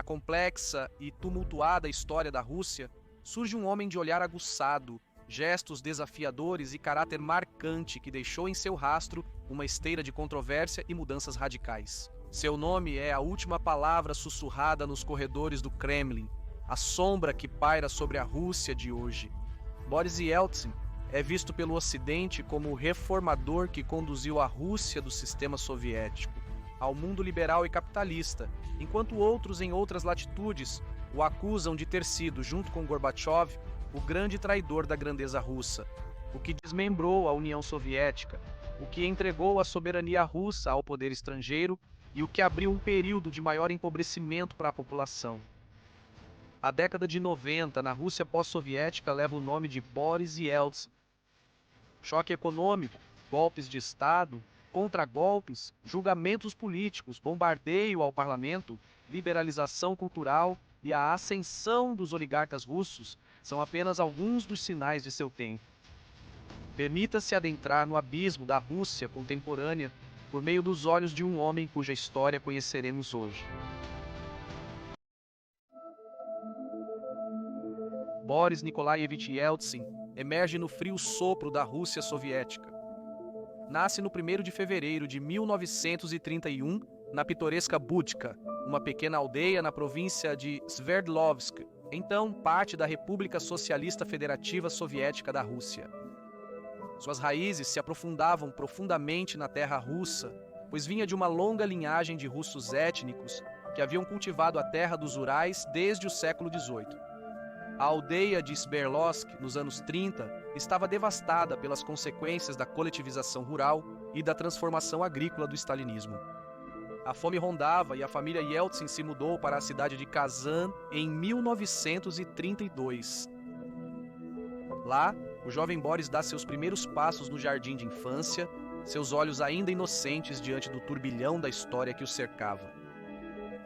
Na complexa e tumultuada história da Rússia, surge um homem de olhar aguçado, gestos desafiadores e caráter marcante que deixou em seu rastro uma esteira de controvérsia e mudanças radicais. Seu nome é a última palavra sussurrada nos corredores do Kremlin, a sombra que paira sobre a Rússia de hoje. Boris Yeltsin é visto pelo Ocidente como o reformador que conduziu a Rússia do sistema soviético ao mundo liberal e capitalista, enquanto outros em outras latitudes o acusam de ter sido, junto com Gorbachev, o grande traidor da grandeza russa, o que desmembrou a União Soviética, o que entregou a soberania russa ao poder estrangeiro e o que abriu um período de maior empobrecimento para a população. A década de 90 na Rússia pós-soviética leva o nome de Boris Yeltsin. Choque econômico, golpes de Estado, contragolpes, julgamentos políticos, bombardeio ao parlamento, liberalização cultural e a ascensão dos oligarcas russos são apenas alguns dos sinais de seu tempo. Permita-se adentrar no abismo da Rússia contemporânea por meio dos olhos de um homem cuja história conheceremos hoje. Boris Nikolaevich Yeltsin emerge no frio sopro da Rússia soviética. Nasce no 1º de fevereiro de 1931, na pitoresca Budka, uma pequena aldeia na província de Sverdlovsk, então parte da República Socialista Federativa Soviética da Rússia. Suas raízes se aprofundavam profundamente na terra russa, pois vinha de uma longa linhagem de russos étnicos que haviam cultivado a terra dos Urais desde o século XVIII. A aldeia de Sverdlovsk, nos anos 30, estava devastada pelas consequências da coletivização rural e da transformação agrícola do stalinismo. A fome rondava e a família Yeltsin se mudou para a cidade de Kazan em 1932. Lá, o jovem Boris dá seus primeiros passos no jardim de infância, seus olhos ainda inocentes diante do turbilhão da história que o cercava.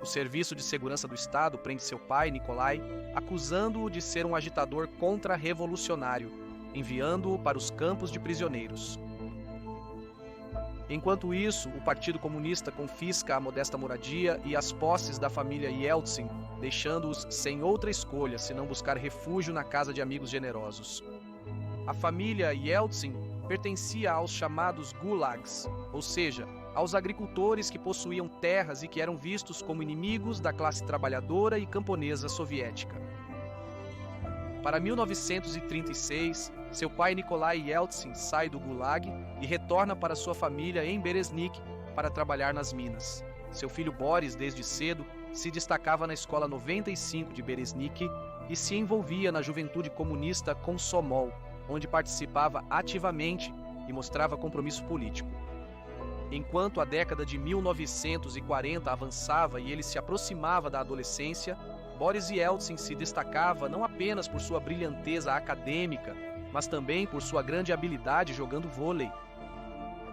O Serviço de Segurança do Estado prende seu pai, Nikolai, acusando-o de ser um agitador contra-revolucionário, enviando-o para os campos de prisioneiros. Enquanto isso, o Partido Comunista confisca a modesta moradia e as posses da família Yeltsin, deixando-os sem outra escolha senão buscar refúgio na casa de amigos generosos. A família Yeltsin pertencia aos chamados gulags, ou seja, aos agricultores que possuíam terras e que eram vistos como inimigos da classe trabalhadora e camponesa soviética. Para 1936, seu pai Nikolai Yeltsin sai do Gulag e retorna para sua família em Bereznik para trabalhar nas minas. Seu filho Boris, desde cedo, se destacava na Escola 95 de Bereznik e se envolvia na juventude comunista Komsomol, onde participava ativamente e mostrava compromisso político. Enquanto a década de 1940 avançava e ele se aproximava da adolescência, Boris Yeltsin se destacava não apenas por sua brilhanteza acadêmica, mas também por sua grande habilidade jogando vôlei.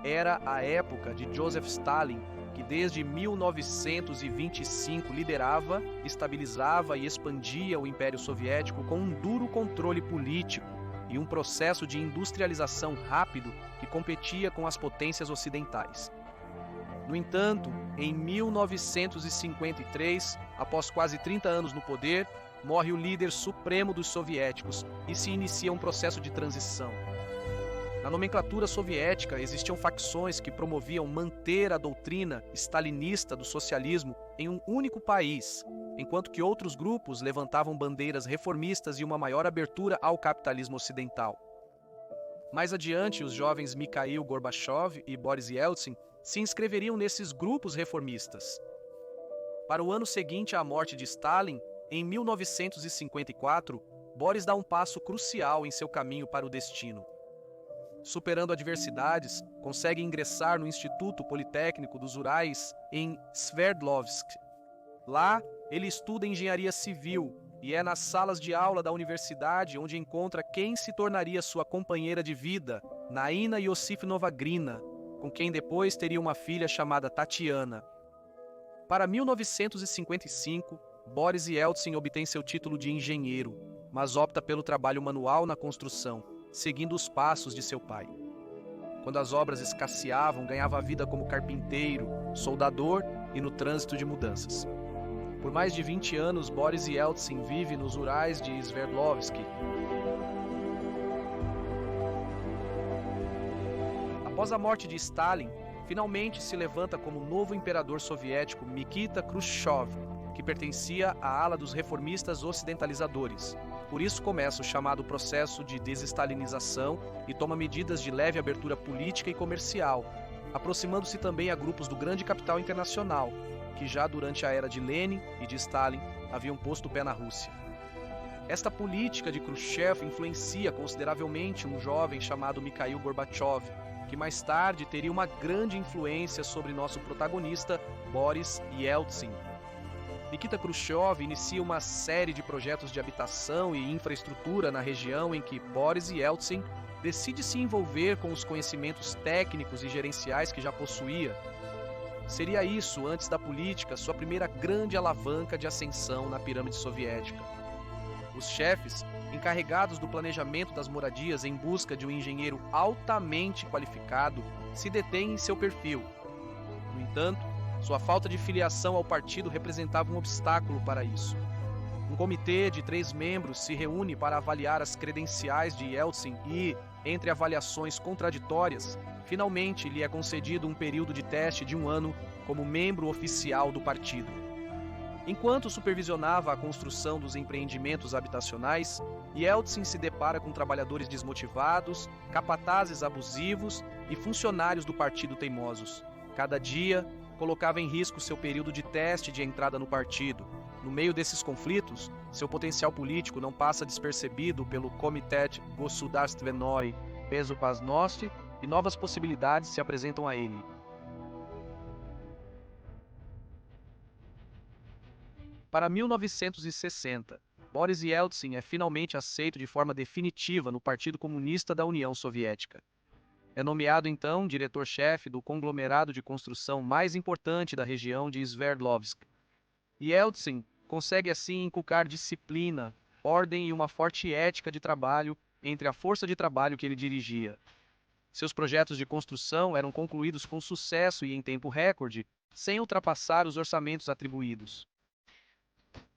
Era a época de Joseph Stalin, que desde 1925 liderava, estabilizava e expandia o Império Soviético com um duro controle político e um processo de industrialização rápido que competia com as potências ocidentais. No entanto, em 1953, após quase 30 anos no poder, morre o líder supremo dos soviéticos e se inicia um processo de transição. Na nomenclatura soviética existiam facções que promoviam manter a doutrina stalinista do socialismo em um único país, enquanto que outros grupos levantavam bandeiras reformistas e uma maior abertura ao capitalismo ocidental. Mais adiante, os jovens Mikhail Gorbachev e Boris Yeltsin se inscreveriam nesses grupos reformistas. Para o ano seguinte à morte de Stalin, em 1954, Boris dá um passo crucial em seu caminho para o destino. Superando adversidades, consegue ingressar no Instituto Politécnico dos Urais em Sverdlovsk. Lá, ele estuda engenharia civil e é nas salas de aula da universidade onde encontra quem se tornaria sua companheira de vida, Naina Iosifovna Grina, com quem depois teria uma filha chamada Tatiana. Para 1955, Boris Yeltsin obtém seu título de engenheiro, mas opta pelo trabalho manual na construção, seguindo os passos de seu pai. Quando as obras escasseavam, ganhava a vida como carpinteiro, soldador e no trânsito de mudanças. Por mais de 20 anos, Boris Yeltsin vive nos Urais de Sverdlovsk. Após a morte de Stalin, finalmente se levanta como novo imperador soviético Nikita Khrushchev, que pertencia à ala dos reformistas ocidentalizadores. Por isso começa o chamado processo de desestalinização e toma medidas de leve abertura política e comercial, aproximando-se também a grupos do grande capital internacional, que já durante a era de Lenin e de Stalin haviam posto o pé na Rússia. Esta política de Khrushchev influencia consideravelmente um jovem chamado Mikhail Gorbachev, que mais tarde teria uma grande influência sobre nosso protagonista, Boris Yeltsin. Nikita Khrushchev inicia uma série de projetos de habitação e infraestrutura na região em que Boris Yeltsin decide se envolver com os conhecimentos técnicos e gerenciais que já possuía. Seria isso, antes da política, sua primeira grande alavanca de ascensão na pirâmide soviética. Os chefes, encarregados do planejamento das moradias em busca de um engenheiro altamente qualificado, se detêm em seu perfil. No entanto, sua falta de filiação ao partido representava um obstáculo para isso. Um comitê de 3 membros se reúne para avaliar as credenciais de Yeltsin e, entre avaliações contraditórias, finalmente lhe é concedido um período de teste de 1 ano como membro oficial do partido. Enquanto supervisionava a construção dos empreendimentos habitacionais, Yeltsin se depara com trabalhadores desmotivados, capatazes abusivos e funcionários do partido teimosos. Cada dia, colocava em risco seu período de teste de entrada no partido. No meio desses conflitos, seu potencial político não passa despercebido pelo Komitet Gosudarstvenoi Bezopasnost e novas possibilidades se apresentam a ele. Para 1960, Boris Yeltsin é finalmente aceito de forma definitiva no Partido Comunista da União Soviética. É nomeado então diretor-chefe do conglomerado de construção mais importante da região de Sverdlovsk. Yeltsin consegue assim inculcar disciplina, ordem e uma forte ética de trabalho entre a força de trabalho que ele dirigia. Seus projetos de construção eram concluídos com sucesso e em tempo recorde, sem ultrapassar os orçamentos atribuídos.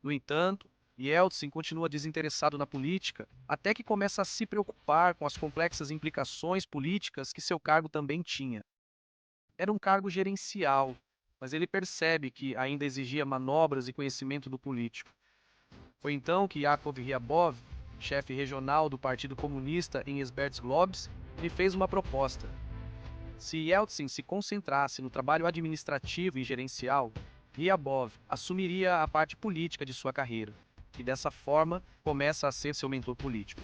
No entanto, Yeltsin continua desinteressado na política, até que começa a se preocupar com as complexas implicações políticas que seu cargo também tinha. Era um cargo gerencial, mas ele percebe que ainda exigia manobras e conhecimento do político. Foi então que Yakov Ryabov, chefe regional do Partido Comunista em Sverdlovsk, lhe fez uma proposta. Se Yeltsin se concentrasse no trabalho administrativo e gerencial, Ryabov assumiria a parte política de sua carreira. E dessa forma, começa a ser seu mentor político.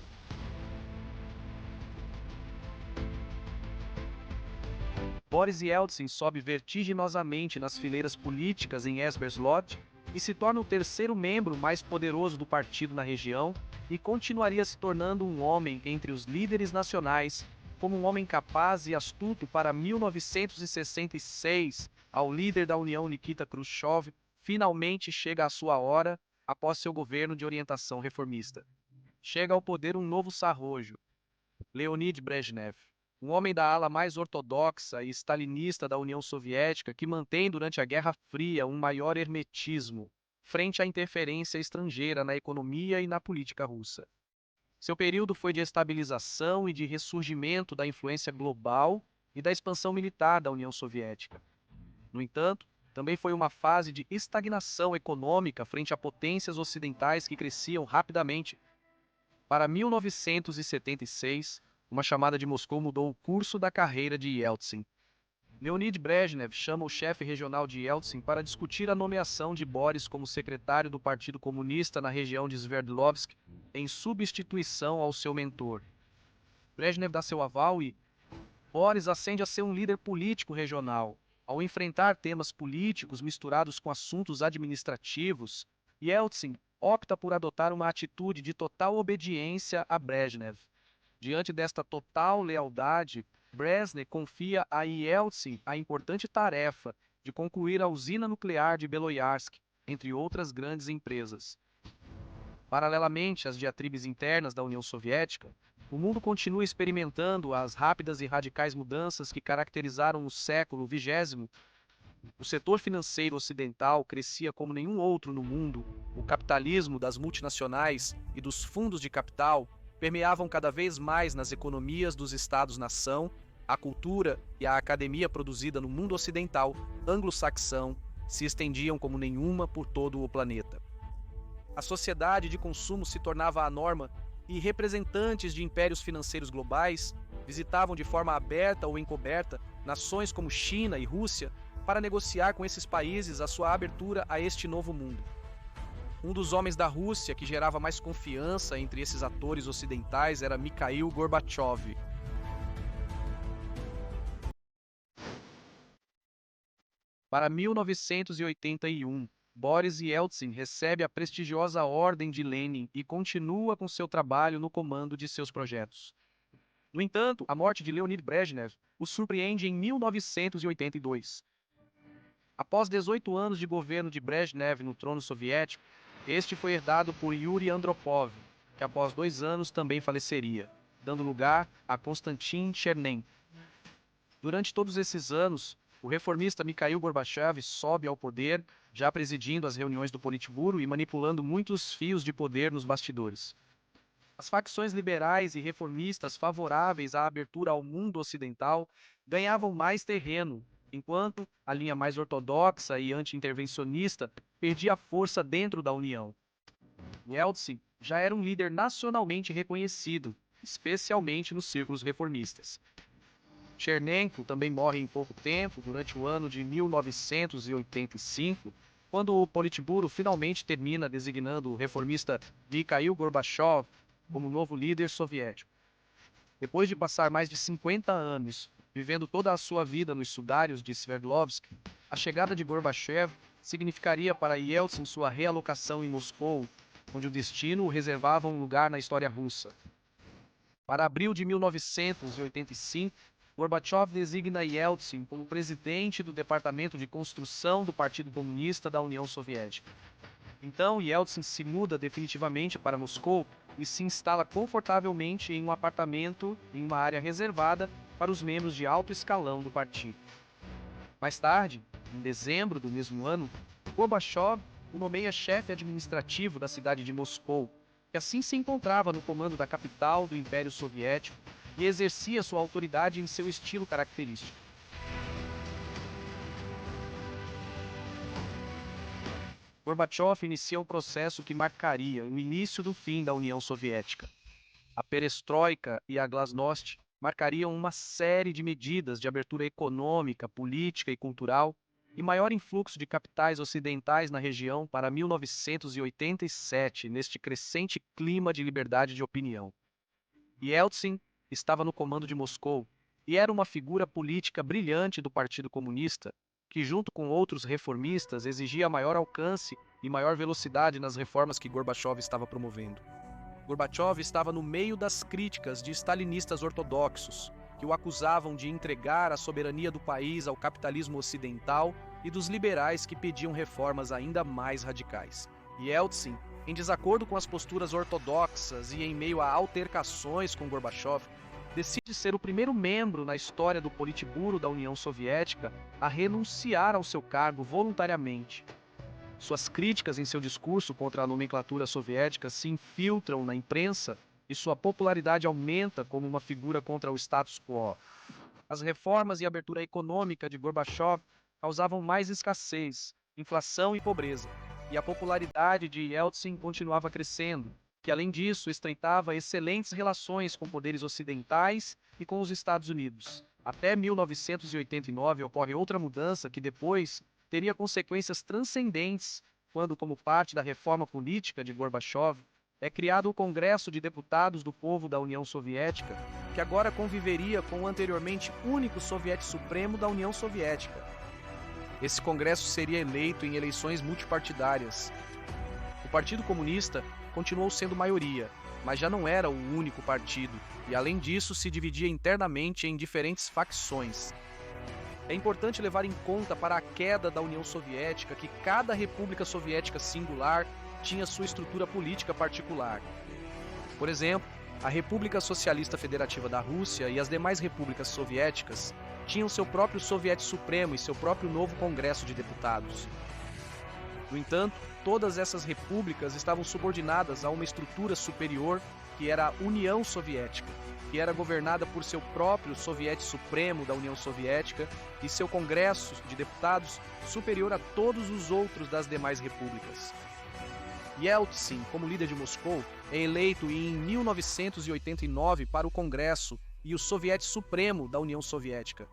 Boris Yeltsin sobe vertiginosamente nas fileiras políticas em Sverdlovsk e se torna o 3º membro mais poderoso do partido na região e continuaria se tornando um homem entre os líderes nacionais, como um homem capaz e astuto para 1966, ao líder da União Nikita Khrushchev, finalmente chega a sua hora após seu governo de orientação reformista. Chega ao poder um novo sarrojo, Leonid Brezhnev, um homem da ala mais ortodoxa e stalinista da União Soviética que mantém durante a Guerra Fria um maior hermetismo frente à interferência estrangeira na economia e na política russa. Seu período foi de estabilização e de ressurgimento da influência global e da expansão militar da União Soviética. No entanto, também foi uma fase de estagnação econômica frente a potências ocidentais que cresciam rapidamente. Para 1976, uma chamada de Moscou mudou o curso da carreira de Yeltsin. Leonid Brezhnev chama o chefe regional de Yeltsin para discutir a nomeação de Boris como secretário do Partido Comunista na região de Sverdlovsk, em substituição ao seu mentor. Brezhnev dá seu aval e Boris ascende a ser um líder político regional. Ao enfrentar temas políticos misturados com assuntos administrativos, Yeltsin opta por adotar uma atitude de total obediência a Brezhnev. Diante desta total lealdade, Brezhnev confia a Yeltsin a importante tarefa de concluir a usina nuclear de Beloyarsk, entre outras grandes empresas. Paralelamente às diatribes internas da União Soviética, o mundo continua experimentando as rápidas e radicais mudanças que caracterizaram o século XX. O setor financeiro ocidental crescia como nenhum outro no mundo. O capitalismo das multinacionais e dos fundos de capital permeavam cada vez mais nas economias dos estados-nação. A cultura e a academia produzida no mundo ocidental, anglo-saxão, se estendiam como nenhuma por todo o planeta. A sociedade de consumo se tornava a norma e representantes de impérios financeiros globais visitavam de forma aberta ou encoberta nações como China e Rússia para negociar com esses países a sua abertura a este novo mundo. Um dos homens da Rússia que gerava mais confiança entre esses atores ocidentais era Mikhail Gorbachev. Para 1981, Boris Yeltsin recebe a prestigiosa Ordem de Lenin e continua com seu trabalho no comando de seus projetos. No entanto, a morte de Leonid Brezhnev o surpreende em 1982. Após 18 anos de governo de Brezhnev no trono soviético, este foi herdado por Yuri Andropov, que após 2 anos também faleceria, dando lugar a Konstantin Chernenko. Durante todos esses anos, o reformista Mikhail Gorbachev sobe ao poder, já presidindo as reuniões do Politburo e manipulando muitos fios de poder nos bastidores. As facções liberais e reformistas favoráveis à abertura ao mundo ocidental ganhavam mais terreno, enquanto a linha mais ortodoxa e anti-intervencionista perdia força dentro da União. Yeltsin já era um líder nacionalmente reconhecido, especialmente nos círculos reformistas. Chernenko também morre em pouco tempo, durante o ano de 1985, quando o Politburo finalmente termina designando o reformista Mikhail Gorbachev como novo líder soviético. Depois de passar mais de 50 anos vivendo toda a sua vida nos sudários de Sverdlovsk, a chegada de Gorbachev significaria para Yeltsin sua realocação em Moscou, onde o destino o reservava um lugar na história russa. Para abril de 1985, Gorbachev designa Yeltsin como presidente do Departamento de Construção do Partido Comunista da União Soviética. Então, Yeltsin se muda definitivamente para Moscou e se instala confortavelmente em um apartamento em uma área reservada para os membros de alto escalão do partido. Mais tarde, em dezembro do mesmo ano, Gorbachev o nomeia chefe administrativo da cidade de Moscou, que assim se encontrava no comando da capital do Império Soviético e exercia sua autoridade em seu estilo característico. Gorbachev inicia um processo que marcaria o início do fim da União Soviética. A perestroika e a glasnost marcariam uma série de medidas de abertura econômica, política e cultural e maior influxo de capitais ocidentais na região para 1987, neste crescente clima de liberdade de opinião. Yeltsin estava no comando de Moscou e era uma figura política brilhante do Partido Comunista, que junto com outros reformistas exigia maior alcance e maior velocidade nas reformas que Gorbachev estava promovendo. Gorbachev estava no meio das críticas de stalinistas ortodoxos, que o acusavam de entregar a soberania do país ao capitalismo ocidental, e dos liberais que pediam reformas ainda mais radicais. Yeltsin, em desacordo com as posturas ortodoxas e em meio a altercações com Gorbachev, decide ser o primeiro membro na história do Politburo da União Soviética a renunciar ao seu cargo voluntariamente. Suas críticas em seu discurso contra a nomenclatura soviética se infiltram na imprensa e sua popularidade aumenta como uma figura contra o status quo. As reformas e a abertura econômica de Gorbachev causavam mais escassez, inflação e pobreza, e a popularidade de Yeltsin continuava crescendo, que além disso estreitava excelentes relações com poderes ocidentais e com os Estados Unidos. Até 1989 ocorre outra mudança que depois teria consequências transcendentes quando, como parte da reforma política de Gorbachev, é criado o Congresso de Deputados do Povo da União Soviética, que agora conviveria com o anteriormente único soviete supremo da União Soviética. Esse Congresso seria eleito em eleições multipartidárias. O Partido Comunista continuou sendo maioria, mas já não era o único partido, e além disso se dividia internamente em diferentes facções. É importante levar em conta para a queda da União Soviética que cada república soviética singular tinha sua estrutura política particular. Por exemplo, a República Socialista Federativa da Rússia e as demais repúblicas soviéticas tinham seu próprio Soviete Supremo e seu próprio novo Congresso de Deputados. No entanto, todas essas repúblicas estavam subordinadas a uma estrutura superior que era a União Soviética, que era governada por seu próprio Soviete Supremo da União Soviética e seu Congresso de Deputados superior a todos os outros das demais repúblicas. Yeltsin, como líder de Moscou, é eleito em 1989 para o Congresso e o Soviete Supremo da União Soviética.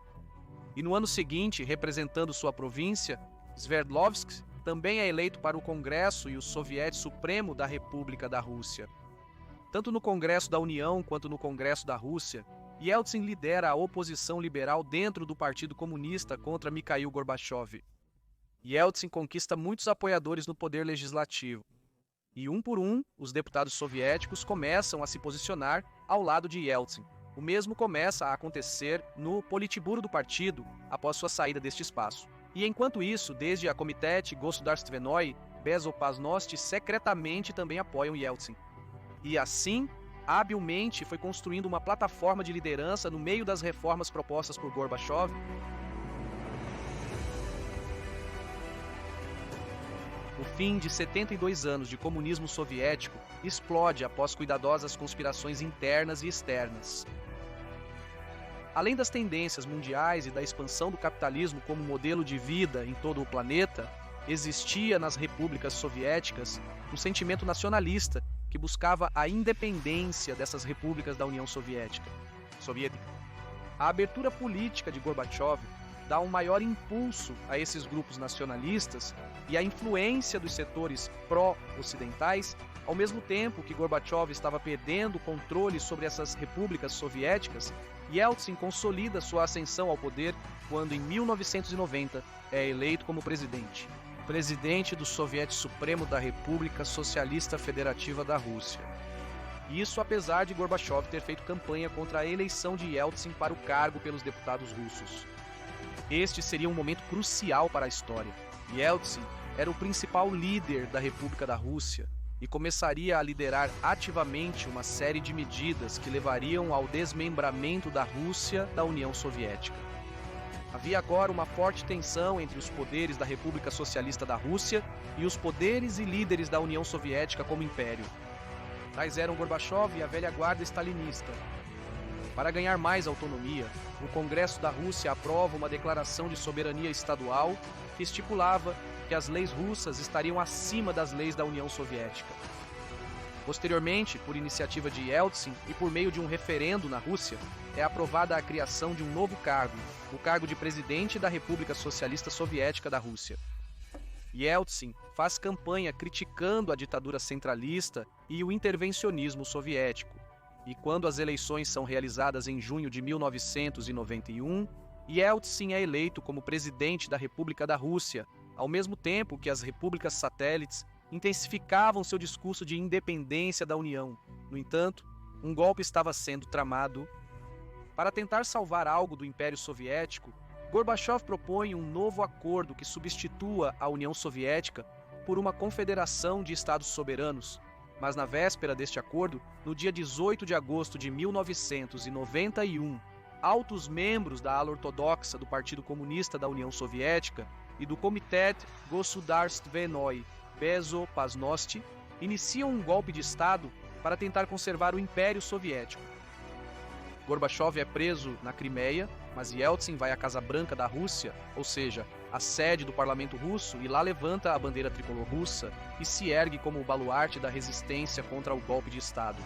E no ano seguinte, representando sua província, Sverdlovsk também é eleito para o Congresso e o Soviete Supremo da República da Rússia. Tanto no Congresso da União quanto no Congresso da Rússia, Yeltsin lidera a oposição liberal dentro do Partido Comunista contra Mikhail Gorbachev. Yeltsin conquista muitos apoiadores no poder legislativo. E um por um, os deputados soviéticos começam a se posicionar ao lado de Yeltsin. O mesmo começa a acontecer no Politburo do partido após sua saída deste espaço. E enquanto isso, desde a Komitet Gosudarstvenoi, Bezopasnost secretamente também apoiam Yeltsin. E assim, habilmente foi construindo uma plataforma de liderança no meio das reformas propostas por Gorbachev. O fim de 72 anos de comunismo soviético explode após cuidadosas conspirações internas e externas. Além das tendências mundiais e da expansão do capitalismo como modelo de vida em todo o planeta, existia nas repúblicas soviéticas um sentimento nacionalista que buscava a independência dessas repúblicas da União Soviética. A abertura política de Gorbachev dá um maior impulso a esses grupos nacionalistas e a influência dos setores pró-ocidentais, ao mesmo tempo que Gorbachev estava perdendo o controle sobre essas repúblicas soviéticas, Yeltsin consolida sua ascensão ao poder quando, em 1990, é eleito como presidente do Soviete Supremo da República Socialista Federativa da Rússia. Isso apesar de Gorbachev ter feito campanha contra a eleição de Yeltsin para o cargo pelos deputados russos. Este seria um momento crucial para a história. Yeltsin era o principal líder da República da Rússia e começaria a liderar ativamente uma série de medidas que levariam ao desmembramento da Rússia da União Soviética. Havia agora uma forte tensão entre os poderes da República Socialista da Rússia e os poderes e líderes da União Soviética como império. Tais eram Gorbachev e a velha guarda stalinista. Para ganhar mais autonomia, o Congresso da Rússia aprova uma declaração de soberania estadual que estipulava que as leis russas estariam acima das leis da União Soviética. Posteriormente, por iniciativa de Yeltsin e por meio de um referendo na Rússia, é aprovada a criação de um novo cargo, o cargo de presidente da República Socialista Soviética da Rússia. Yeltsin faz campanha criticando a ditadura centralista e o intervencionismo soviético. E quando as eleições são realizadas em junho de 1991, Yeltsin é eleito como presidente da República da Rússia, ao mesmo tempo que as repúblicas satélites intensificavam seu discurso de independência da União. No entanto, um golpe estava sendo tramado. Para tentar salvar algo do Império Soviético, Gorbachev propõe um novo acordo que substitua a União Soviética por uma confederação de estados soberanos. Mas na véspera deste acordo, no dia 18 de agosto de 1991, altos membros da ala ortodoxa do Partido Comunista da União Soviética e do Komitet Gosudarstvenoi Bezopasnost iniciam um golpe de Estado para tentar conservar o Império Soviético. Gorbachev é preso na Crimeia, mas Yeltsin vai à Casa Branca da Rússia, ou seja, a sede do parlamento russo, e lá levanta a bandeira tricolor russa e se ergue como o baluarte da resistência contra o golpe de Estado.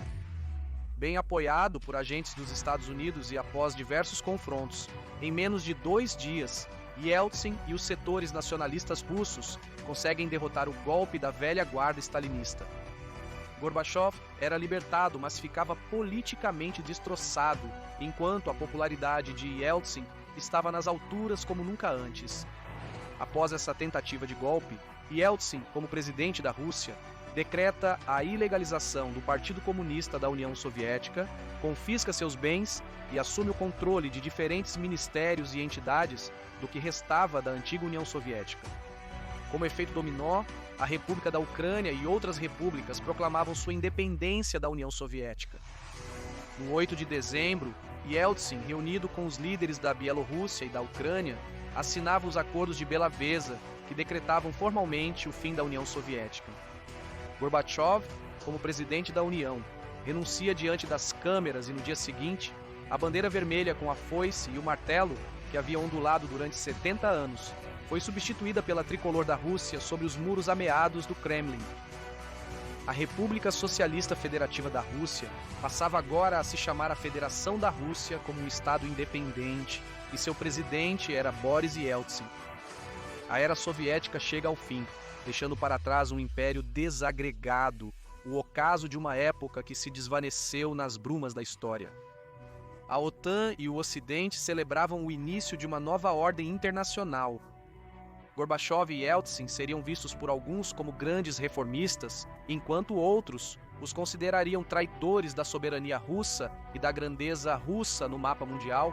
Bem apoiado por agentes dos Estados Unidos e após diversos confrontos, em menos de 2 dias, Yeltsin e os setores nacionalistas russos conseguem derrotar o golpe da velha guarda stalinista. Gorbachev era libertado, mas ficava politicamente destroçado, enquanto a popularidade de Yeltsin estava nas alturas como nunca antes. Após essa tentativa de golpe, Yeltsin, como presidente da Rússia, decreta a ilegalização do Partido Comunista da União Soviética, confisca seus bens e assume o controle de diferentes ministérios e entidades do que restava da antiga União Soviética. Como efeito dominó, a República da Ucrânia e outras repúblicas proclamavam sua independência da União Soviética. No 8 de dezembro, Yeltsin, reunido com os líderes da Bielorrússia e da Ucrânia, assinava os acordos de Bela Vesa, que decretavam formalmente o fim da União Soviética. Gorbachev, como presidente da União, renuncia diante das câmeras e no dia seguinte, a bandeira vermelha com a foice e o martelo, que havia ondulado durante 70 anos, foi substituída pela tricolor da Rússia sobre os muros ameados do Kremlin. A República Socialista Federativa da Rússia passava agora a se chamar a Federação da Rússia como um estado independente, e seu presidente era Boris Yeltsin. A era soviética chega ao fim, deixando para trás um império desagregado, o ocaso de uma época que se desvaneceu nas brumas da história. A OTAN e o Ocidente celebravam o início de uma nova ordem internacional. Gorbachev e Yeltsin seriam vistos por alguns como grandes reformistas, enquanto outros os considerariam traidores da soberania russa e da grandeza russa no mapa mundial.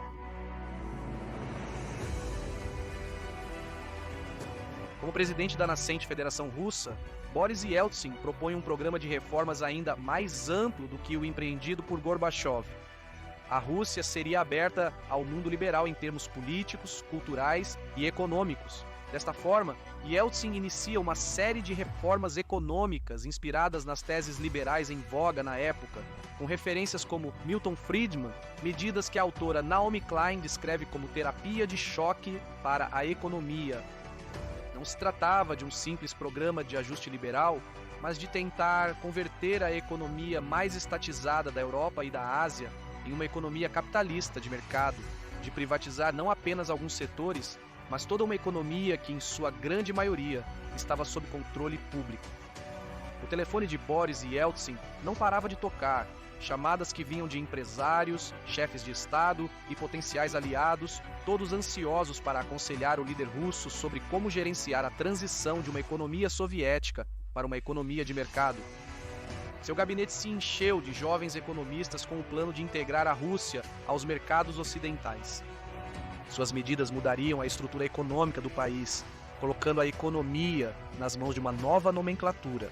Como presidente da nascente Federação Russa, Boris Yeltsin propõe um programa de reformas ainda mais amplo do que o empreendido por Gorbachev. A Rússia seria aberta ao mundo liberal em termos políticos, culturais e econômicos. Desta forma, Yeltsin inicia uma série de reformas econômicas inspiradas nas teses liberais em voga na época, com referências como Milton Friedman, medidas que a autora Naomi Klein descreve como terapia de choque para a economia. Não se tratava de um simples programa de ajuste liberal, mas de tentar converter a economia mais estatizada da Europa e da Ásia em uma economia capitalista de mercado, de privatizar não apenas alguns setores, mas toda uma economia que, em sua grande maioria, estava sob controle público. O telefone de Boris e Yeltsin não parava de tocar, chamadas que vinham de empresários, chefes de Estado e potenciais aliados, todos ansiosos para aconselhar o líder russo sobre como gerenciar a transição de uma economia soviética para uma economia de mercado. Seu gabinete se encheu de jovens economistas com o plano de integrar a Rússia aos mercados ocidentais. Suas medidas mudariam a estrutura econômica do país, colocando a economia nas mãos de uma nova nomenclatura.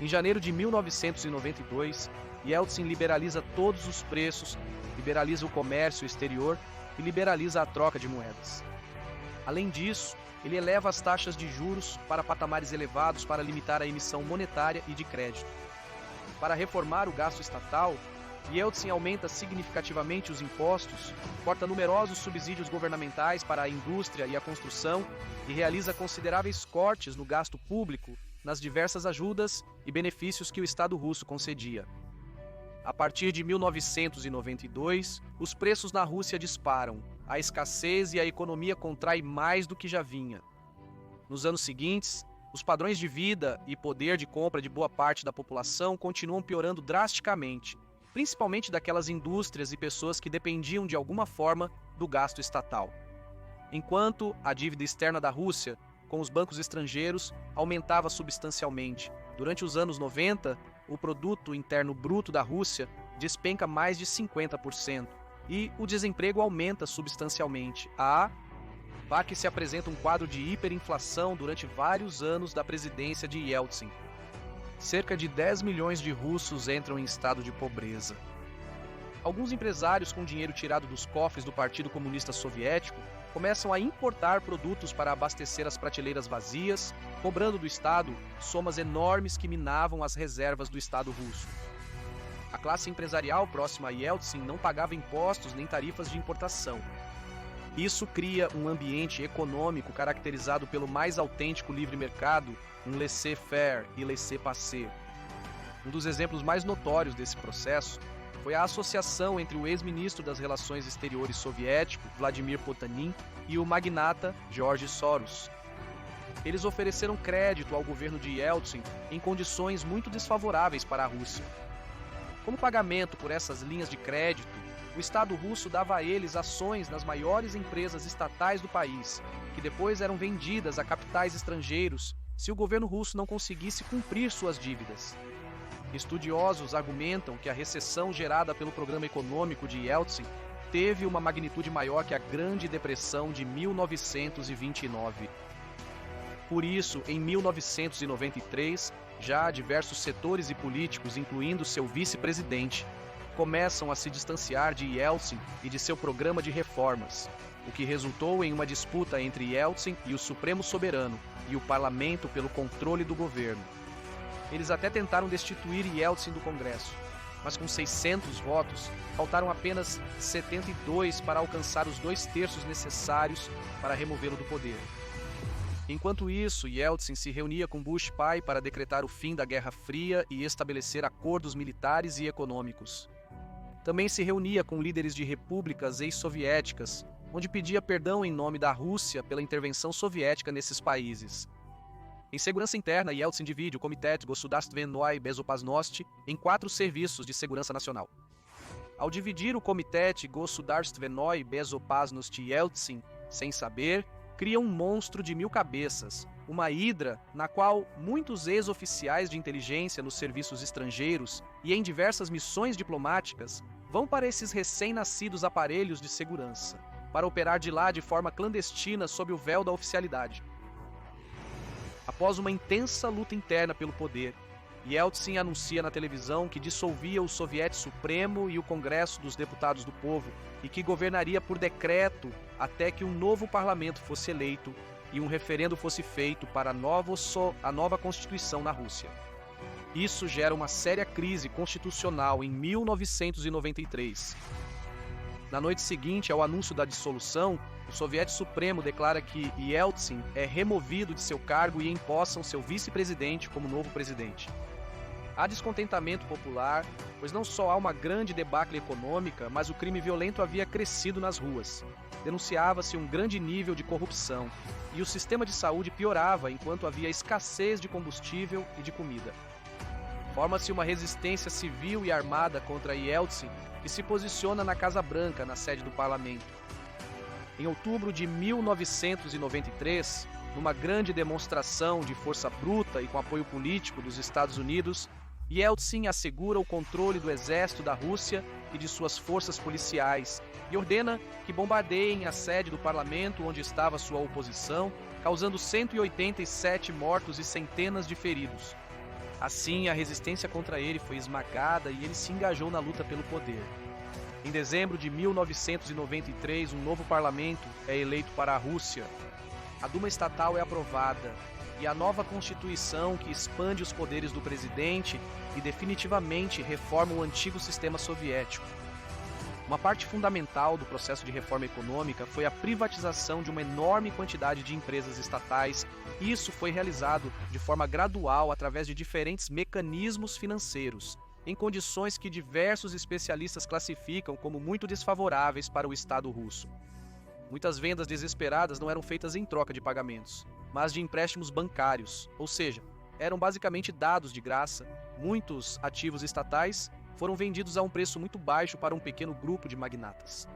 Em janeiro de 1992, Yeltsin liberaliza todos os preços, liberaliza o comércio exterior e liberaliza a troca de moedas. Além disso, ele eleva as taxas de juros para patamares elevados para limitar a emissão monetária e de crédito. Para reformar o gasto estatal, Yeltsin aumenta significativamente os impostos, corta numerosos subsídios governamentais para a indústria e a construção e realiza consideráveis cortes no gasto público nas diversas ajudas e benefícios que o Estado russo concedia. A partir de 1992, os preços na Rússia disparam, a escassez e a economia contrai mais do que já vinha. Nos anos seguintes, os padrões de vida e poder de compra de boa parte da população continuam piorando drasticamente, principalmente daquelas indústrias e pessoas que dependiam de alguma forma do gasto estatal. Enquanto a dívida externa da Rússia, com os bancos estrangeiros, aumentava substancialmente. Durante os anos 90, o produto interno bruto da Rússia despenca mais de 50% e o desemprego aumenta substancialmente. Há que se apresenta um quadro de hiperinflação durante vários anos da presidência de Yeltsin. Cerca de 10 milhões de russos entram em estado de pobreza. Alguns empresários com dinheiro tirado dos cofres do Partido Comunista Soviético começam a importar produtos para abastecer as prateleiras vazias, cobrando do Estado somas enormes que minavam as reservas do Estado russo. A classe empresarial próxima a Yeltsin não pagava impostos nem tarifas de importação. Isso cria um ambiente econômico caracterizado pelo mais autêntico livre mercado, um laissez-faire e laissez-passer. Um dos exemplos mais notórios desse processo foi a associação entre o ex-ministro das Relações Exteriores soviético, Vladimir Potanin, e o magnata George Soros. Eles ofereceram crédito ao governo de Yeltsin em condições muito desfavoráveis para a Rússia. Como pagamento por essas linhas de crédito, o Estado russo dava a eles ações nas maiores empresas estatais do país, que depois eram vendidas a capitais estrangeiros se o governo russo não conseguisse cumprir suas dívidas. Estudiosos argumentam que a recessão gerada pelo programa econômico de Yeltsin teve uma magnitude maior que a Grande Depressão de 1929. Por isso, em 1993, já diversos setores e políticos, incluindo seu vice-presidente, começam a se distanciar de Yeltsin e de seu programa de reformas, o que resultou em uma disputa entre Yeltsin e o Supremo Soberano e o parlamento pelo controle do governo. Eles até tentaram destituir Yeltsin do Congresso, mas com 600 votos, faltaram apenas 72 para alcançar os 2/3 necessários para removê-lo do poder. Enquanto isso, Yeltsin se reunia com Bush pai para decretar o fim da Guerra Fria e estabelecer acordos militares e econômicos. Também se reunia com líderes de repúblicas ex-soviéticas, onde pedia perdão em nome da Rússia pela intervenção soviética nesses países. Em segurança interna, Yeltsin divide o Komitet Gosudarstvennoye Bezopasnosti em 4 serviços de segurança nacional. Ao dividir o Komitet Gosudarstvennoye Bezopasnosti, Yeltsin, sem saber, cria um monstro de 1000 cabeças, uma hidra na qual muitos ex-oficiais de inteligência nos serviços estrangeiros e em diversas missões diplomáticas vão para esses recém-nascidos aparelhos de segurança, para operar de lá de forma clandestina sob o véu da oficialidade. Após uma intensa luta interna pelo poder, Yeltsin anuncia na televisão que dissolvia o Soviete Supremo e o Congresso dos Deputados do Povo e que governaria por decreto até que um novo parlamento fosse eleito e um referendo fosse feito para a nova Constituição na Rússia. Isso gera uma séria crise constitucional em 1993. Na noite seguinte ao anúncio da dissolução, o Soviete Supremo declara que Yeltsin é removido de seu cargo e empossam seu vice-presidente como novo presidente. Há descontentamento popular, pois não só há uma grande debacle econômica, mas o crime violento havia crescido nas ruas. Denunciava-se um grande nível de corrupção e o sistema de saúde piorava enquanto havia escassez de combustível e de comida. Forma-se uma resistência civil e armada contra Yeltsin, que se posiciona na Casa Branca, na sede do parlamento. Em outubro de 1993, numa grande demonstração de força bruta e com apoio político dos Estados Unidos, Yeltsin assegura o controle do exército da Rússia e de suas forças policiais e ordena que bombardeiem a sede do parlamento onde estava sua oposição, causando 187 mortos e centenas de feridos. Assim, a resistência contra ele foi esmagada e ele se engajou na luta pelo poder. Em dezembro de 1993, um novo parlamento é eleito para a Rússia. A Duma estatal é aprovada e a nova Constituição, que expande os poderes do presidente e definitivamente reforma o antigo sistema soviético. Uma parte fundamental do processo de reforma econômica foi a privatização de uma enorme quantidade de empresas estatais. Isso foi realizado de forma gradual através de diferentes mecanismos financeiros, em condições que diversos especialistas classificam como muito desfavoráveis para o Estado russo. Muitas vendas desesperadas não eram feitas em troca de pagamentos, mas de empréstimos bancários, ou seja, eram basicamente dados de graça. Muitos ativos estatais foram vendidos a um preço muito baixo para um pequeno grupo de magnatas.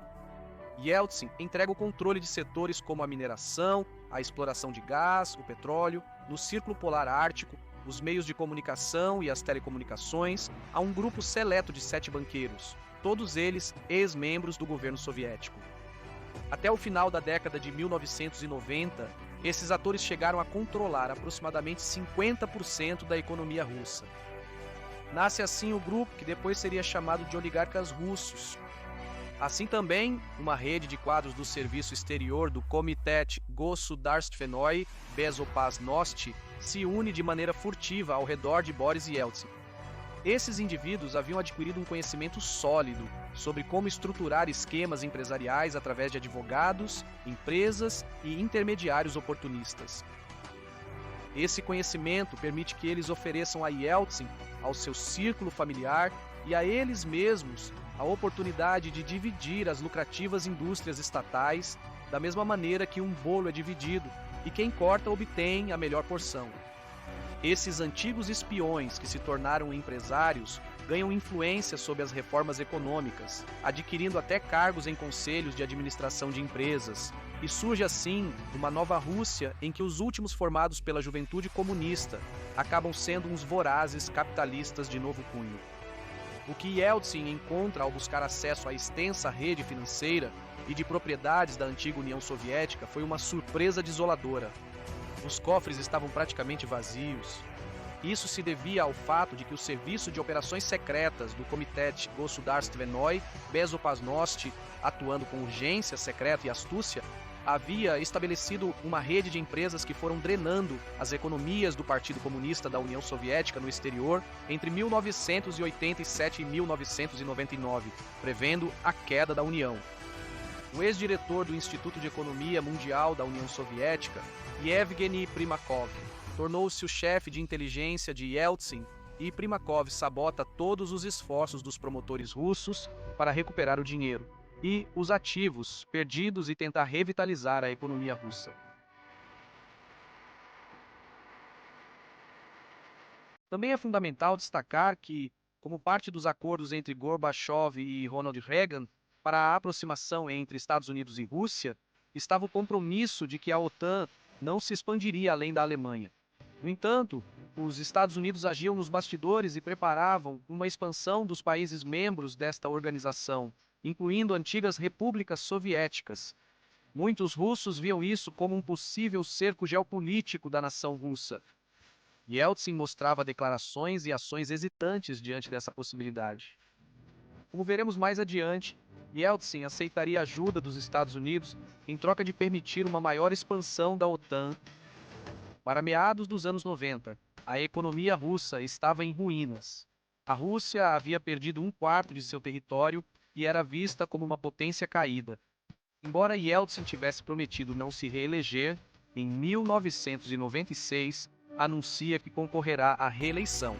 Yeltsin entrega o controle de setores como a mineração, a exploração de gás, o petróleo, no Círculo Polar Ártico, os meios de comunicação e as telecomunicações a um grupo seleto de 7 banqueiros, todos eles ex-membros do governo soviético. Até o final da década de 1990, esses atores chegaram a controlar aproximadamente 50% da economia russa. Nasce assim o grupo que depois seria chamado de oligarcas russos. Assim também, uma rede de quadros do serviço exterior do Komitet Gosudarstvennoye Bezopasnosti se une de maneira furtiva ao redor de Boris Yeltsin. Esses indivíduos haviam adquirido um conhecimento sólido sobre como estruturar esquemas empresariais através de advogados, empresas e intermediários oportunistas. Esse conhecimento permite que eles ofereçam a Yeltsin, ao seu círculo familiar e a eles mesmos a oportunidade de dividir as lucrativas indústrias estatais da mesma maneira que um bolo é dividido e quem corta obtém a melhor porção. Esses antigos espiões que se tornaram empresários ganham influência sobre as reformas econômicas, adquirindo até cargos em conselhos de administração de empresas, e surge assim uma nova Rússia em que os últimos formados pela juventude comunista acabam sendo uns vorazes capitalistas de novo cunho. O que Yeltsin encontra ao buscar acesso à extensa rede financeira e de propriedades da antiga União Soviética foi uma surpresa desoladora. Os cofres estavam praticamente vazios. Isso se devia ao fato de que o Serviço de Operações Secretas do Komitet Gosudarstvenoi Bezopasnosti, atuando com urgência, secreta e astúcia, havia estabelecido uma rede de empresas que foram drenando as economias do Partido Comunista da União Soviética no exterior entre 1987 e 1999, prevendo a queda da União. O ex-diretor do Instituto de Economia Mundial da União Soviética, Yevgeny Primakov, tornou-se o chefe de inteligência de Yeltsin, e Primakov sabota todos os esforços dos promotores russos para recuperar o dinheiro e os ativos perdidos e tentar revitalizar a economia russa. Também é fundamental destacar que, como parte dos acordos entre Gorbachev e Ronald Reagan para a aproximação entre Estados Unidos e Rússia, estava o compromisso de que a OTAN não se expandiria além da Alemanha. No entanto, os Estados Unidos agiam nos bastidores e preparavam uma expansão dos países membros desta organização, incluindo antigas repúblicas soviéticas. Muitos russos viam isso como um possível cerco geopolítico da nação russa. Yeltsin mostrava declarações e ações hesitantes diante dessa possibilidade. Como veremos mais adiante, Yeltsin aceitaria a ajuda dos Estados Unidos em troca de permitir uma maior expansão da OTAN. Para meados dos anos 90, a economia russa estava em ruínas. A Rússia havia perdido 1/4 de seu território e era vista como uma potência caída. Embora Yeltsin tivesse prometido não se reeleger, em 1996 anuncia que concorrerá à reeleição.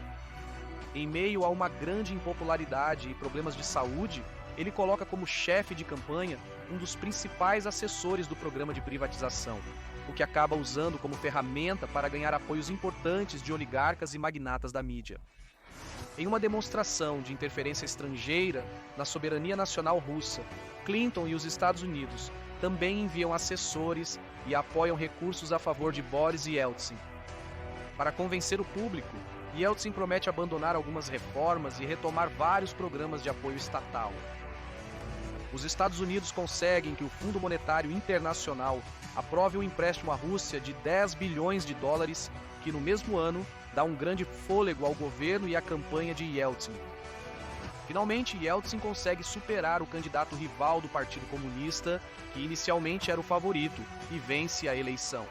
Em meio a uma grande impopularidade e problemas de saúde, ele coloca como chefe de campanha um dos principais assessores do programa de privatização, o que acaba usando como ferramenta para ganhar apoios importantes de oligarcas e magnatas da mídia. Em uma demonstração de interferência estrangeira na soberania nacional russa, Clinton e os Estados Unidos também enviam assessores e apoiam recursos a favor de Boris Yeltsin. Para convencer o público, Yeltsin promete abandonar algumas reformas e retomar vários programas de apoio estatal. Os Estados Unidos conseguem que o Fundo Monetário Internacional aprove um empréstimo à Rússia de 10 bilhões de dólares, que no mesmo ano dá um grande fôlego ao governo e à campanha de Yeltsin. Finalmente, Yeltsin consegue superar o candidato rival do Partido Comunista, que inicialmente era o favorito, e vence a eleição.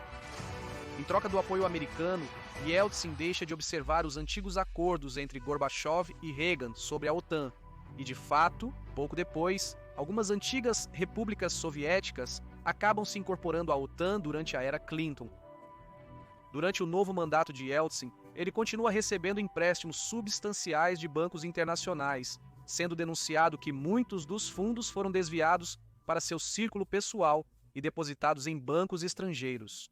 Em troca do apoio americano, Yeltsin deixa de observar os antigos acordos entre Gorbachev e Reagan sobre a OTAN, e de fato, pouco depois, algumas antigas repúblicas soviéticas acabam se incorporando à OTAN durante a era Clinton. Durante o novo mandato de Yeltsin, ele continua recebendo empréstimos substanciais de bancos internacionais, sendo denunciado que muitos dos fundos foram desviados para seu círculo pessoal e depositados em bancos estrangeiros.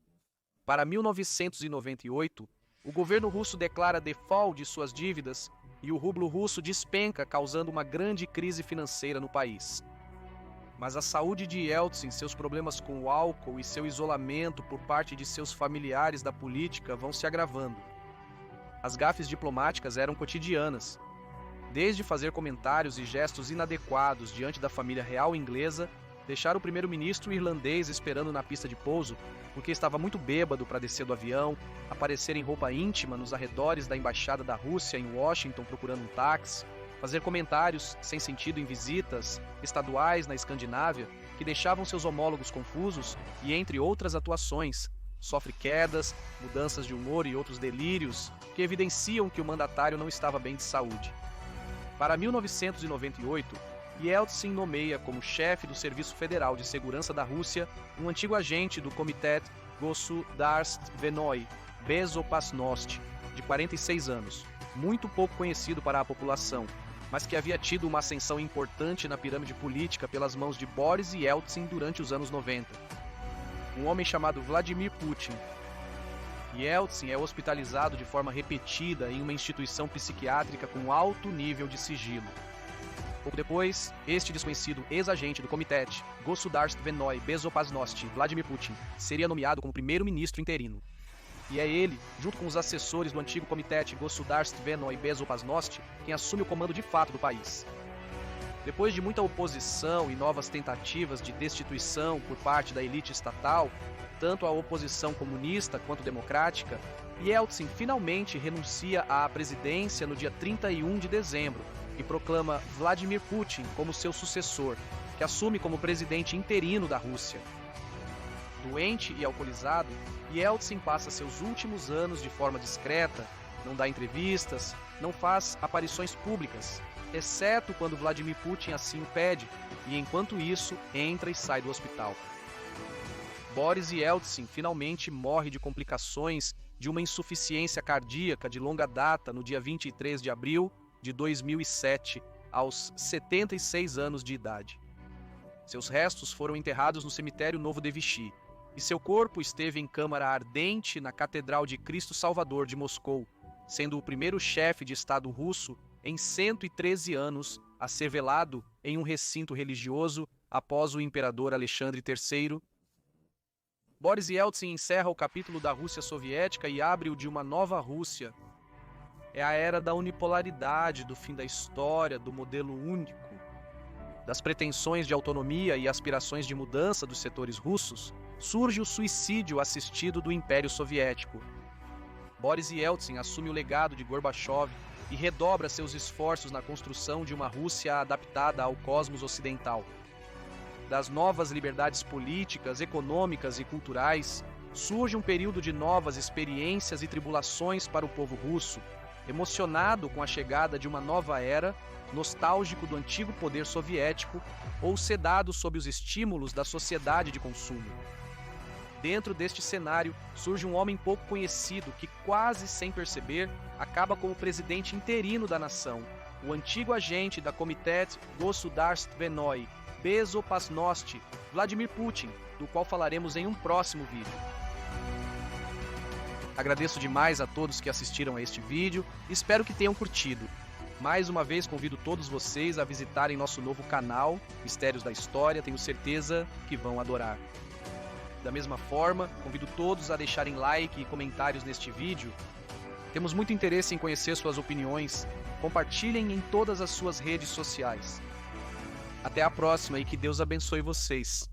Para 1998, o governo russo declara default de suas dívidas e o rublo russo despenca, causando uma grande crise financeira no país. Mas a saúde de Yeltsin, seus problemas com o álcool e seu isolamento por parte de seus familiares da política vão se agravando. As gafes diplomáticas eram cotidianas, desde fazer comentários e gestos inadequados diante da família real inglesa, deixar o primeiro-ministro irlandês esperando na pista de pouso porque estava muito bêbado para descer do avião, aparecer em roupa íntima nos arredores da embaixada da Rússia em Washington procurando um táxi, fazer comentários sem sentido em visitas estaduais na Escandinávia que deixavam seus homólogos confusos e, entre outras atuações, sofre quedas, mudanças de humor e outros delírios que evidenciam que o mandatário não estava bem de saúde. Para 1998, Yeltsin nomeia como chefe do Serviço Federal de Segurança da Rússia um antigo agente do Komitet Gosudarstvenoi Bezopasnosti, de 46 anos, muito pouco conhecido para a população, mas que havia tido uma ascensão importante na pirâmide política pelas mãos de Boris Yeltsin durante os anos 90. Um homem chamado Vladimir Putin. Yeltsin é hospitalizado de forma repetida em uma instituição psiquiátrica com alto nível de sigilo. Pouco depois, este desconhecido ex-agente do Komitet Gosudarstvenoi Bezopasnosti, Vladimir Putin, seria nomeado como primeiro-ministro interino. E é ele, junto com os assessores do antigo Komitet Gosudarstvenoi Bezopasnosti, quem assume o comando de fato do país. Depois de muita oposição e novas tentativas de destituição por parte da elite estatal, tanto a oposição comunista quanto democrática, Yeltsin finalmente renuncia à presidência no dia 31 de dezembro e proclama Vladimir Putin como seu sucessor, que assume como presidente interino da Rússia. Doente e alcoolizado, Yeltsin passa seus últimos anos de forma discreta, não dá entrevistas, não faz aparições públicas, exceto quando Vladimir Putin assim o pede, e enquanto isso, entra e sai do hospital. Boris Yeltsin finalmente morre de complicações de uma insuficiência cardíaca de longa data no dia 23 de abril de 2007, aos 76 anos de idade. Seus restos foram enterrados no cemitério Novo de Vichy, e seu corpo esteve em câmara ardente na Catedral de Cristo Salvador de Moscou, sendo o primeiro chefe de Estado russo em 113 anos a ser velado em um recinto religioso após o imperador Alexandre III. Boris Yeltsin encerra o capítulo da Rússia soviética e abre o de uma nova Rússia. É a era da unipolaridade, do fim da história, do modelo único. Das pretensões de autonomia e aspirações de mudança dos setores russos, surge o suicídio assistido do Império Soviético. Boris Yeltsin assume o legado de Gorbachev e redobra seus esforços na construção de uma Rússia adaptada ao cosmos ocidental. Das novas liberdades políticas, econômicas e culturais, surge um período de novas experiências e tribulações para o povo russo, emocionado com a chegada de uma nova era, nostálgico do antigo poder soviético ou sedado sob os estímulos da sociedade de consumo. Dentro deste cenário, surge um homem pouco conhecido que, quase sem perceber, acaba como presidente interino da nação, o antigo agente da Komitet Gosudarstvenoi, Bezopasnosti, Vladimir Putin, do qual falaremos em um próximo vídeo. Agradeço demais a todos que assistiram a este vídeo, espero que tenham curtido. Mais uma vez convido todos vocês a visitarem nosso novo canal, Mistérios da História, tenho certeza que vão adorar. Da mesma forma, convido todos a deixarem like e comentários neste vídeo. Temos muito interesse em conhecer suas opiniões, compartilhem em todas as suas redes sociais. Até a próxima e que Deus abençoe vocês.